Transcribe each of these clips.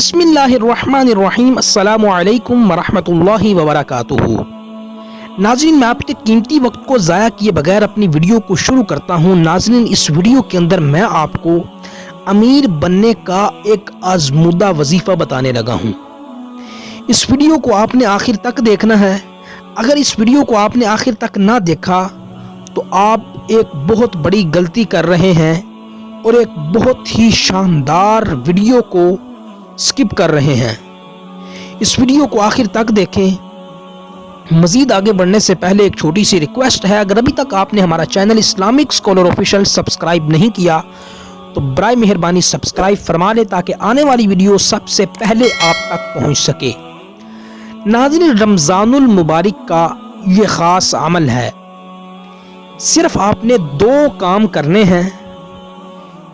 बिस्मिल्लाहिर्रहमानिर्रहीम अस्सलामु अलैकुम वरहमतुल्लाहि वबरकातुहू। नाज़रीन, मैं आपके कीमती वक्त को ज़ाया किए बगैर अपनी वीडियो को शुरू करता हूँ। नाज़रीन, इस वीडियो के अंदर मैं आपको अमीर बनने का एक आज़मूदा वजीफ़ा बताने लगा हूँ। इस वीडियो को आपने आखिर तक देखना है। अगर इस वीडियो को आपने आखिर तक ना देखा तो आप एक बहुत बड़ी गलती कर रहे हैं और एक बहुत ही शानदार वीडियो को स्किप कर रहे हैं। इस वीडियो को आखिर तक देखें। मज़ीद आगे बढ़ने से पहले एक छोटी सी रिक्वेस्ट है, अगर अभी तक आपने हमारा channel Islamic scholar official subscribe नहीं किया तो बराए मेहरबानी सब्सक्राइब फरमा लें ताकि आने वाली वीडियो सबसे पहले आप तक पहुंच सके। नाज़रीन, रमज़ानुल मुबारक का ये ख़ास अमल है। सिर्फ आपने 2 काम करने हैं,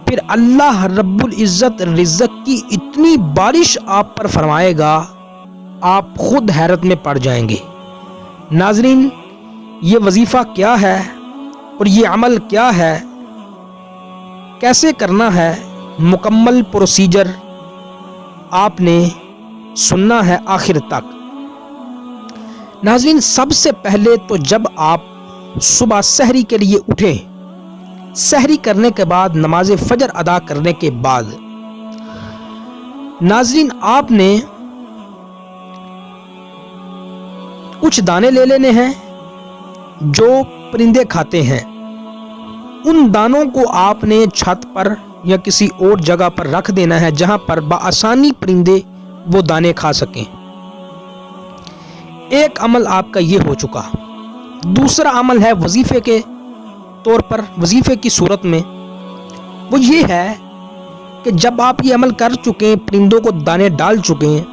फिर अल्लाह रब्बुल इज़्ज़त रिज़्क़ की इतनी बारिश आप पर फरमाएगा, आप खुद हैरत में पड़ जाएंगे। नाज़रीन, ये वजीफ़ा क्या है और ये अमल क्या है, कैसे करना है, मुकम्मल प्रोसीजर आपने सुनना है आखिर तक। नाज़रीन, सबसे पहले तो जब आप सुबह सहरी के लिए उठें, सहरी करने के बाद नमाज फजर अदा करने के बाद नाज़रीन आपने कुछ दाने ले लेने हैं जो परिंदे खाते हैं। उन दानों को आपने छत पर या किसी और जगह पर रख देना है जहां पर बआसानी परिंदे वो दाने खा सकें। एक अमल आपका ये हो चुका। दूसरा अमल है वजीफे के तौर पर, वजीफे की सूरत में, वो ये है कि जब आप ये अमल कर चुके हैं, परिंदों को दाने डाल चुके हैं,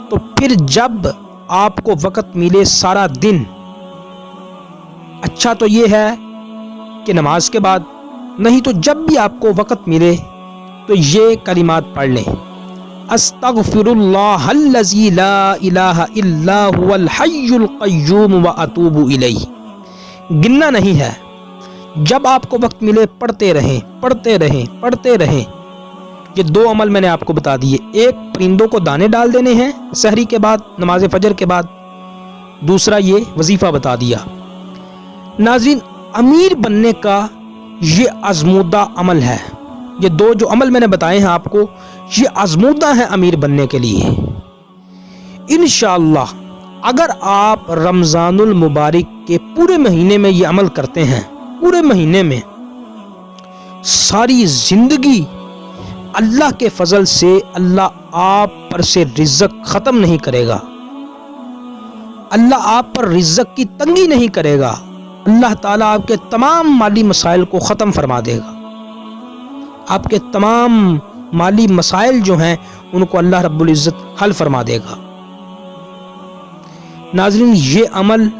तो फिर जब आपको वक़्त मिले सारा दिन, अच्छा तो ये है कि नमाज के बाद, नहीं तो जब भी आपको वक़्त मिले तो ये कलिमात पढ़ लें। अस्तगफिरुल्लाहल्लज़ी ला इलाहा इल्ला हुवल हय्युल क़य्यूम व अतूबु इलैहि। गिनना नहीं है, जब आपको वक्त मिले पढ़ते रहें, पढ़ते रहें, पढ़ते रहें। ये 2 अमल मैंने आपको बता दिए। एक, परिंदों को दाने डाल देने हैं सहरी के बाद, नमाज फजर के बाद। दूसरा ये वजीफा बता दिया। नाज़रीन, अमीर बनने का ये आज़मूदा अमल है। ये 2 जो अमल मैंने बताए हैं आपको, ये आज़मूदा है अमीर बनने के लिए। इंशाअल्लाह अगर आप रमज़ानुल मुबारक के पूरे महीने में ये अमल करते हैं, पूरे महीने में सारी जिंदगी अल्लाह के फजल से अल्लाह आप पर से रिज़्क़ ख़त्म नहीं करेगा। अल्लाह आप पर रिज़्क़ की तंगी नहीं करेगा। अल्लाह ताला आपके तमाम माली मसाइल को ख़त्म फरमा देगा। आपके तमाम माली मसाइल जो हैं उनको अल्लाह रब्बुल इज़्ज़त हल फरमा देगा। नाज़रीन, ये अमल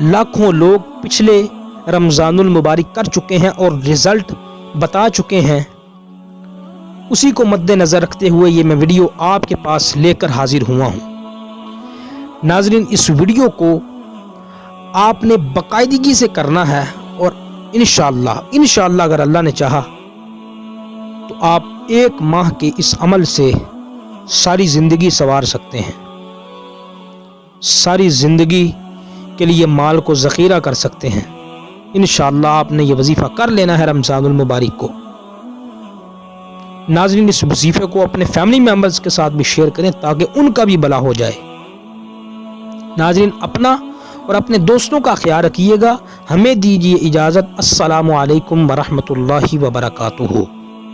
लाखों लोग पिछले रमज़ानुल मुबारक कर चुके हैं और रिज़ल्ट बता चुके हैं। उसी को मद्देनज़र रखते हुए ये मैं वीडियो आपके पास लेकर हाजिर हुआ हूँ। नाज़रीन, इस वीडियो को आपने बाकायदगी से करना है और इंशाअल्लाह अगर अल्लाह ने चाहा तो आप 1 माह के इस अमल से सारी ज़िंदगी संवार सकते हैं। सारी ज़िंदगी के लिए माल को ज़ख़ीरा कर सकते हैं। इंशाअल्लाह आपने ये वजीफ़ा कर लेना है रमज़ानुल मुबारक को। नाज़रीन, इस वजीफ़े को अपने फैमिली मेम्बर्स के साथ भी शेयर करें ताकि उनका भी भला हो जाए। नाज़रीन, अपना और अपने दोस्तों का ख्याल रखिएगा। हमें दीजिए इजाज़त। अस्सलामु अलैकुम वरहमतुल्लाहि वबरकातुहू।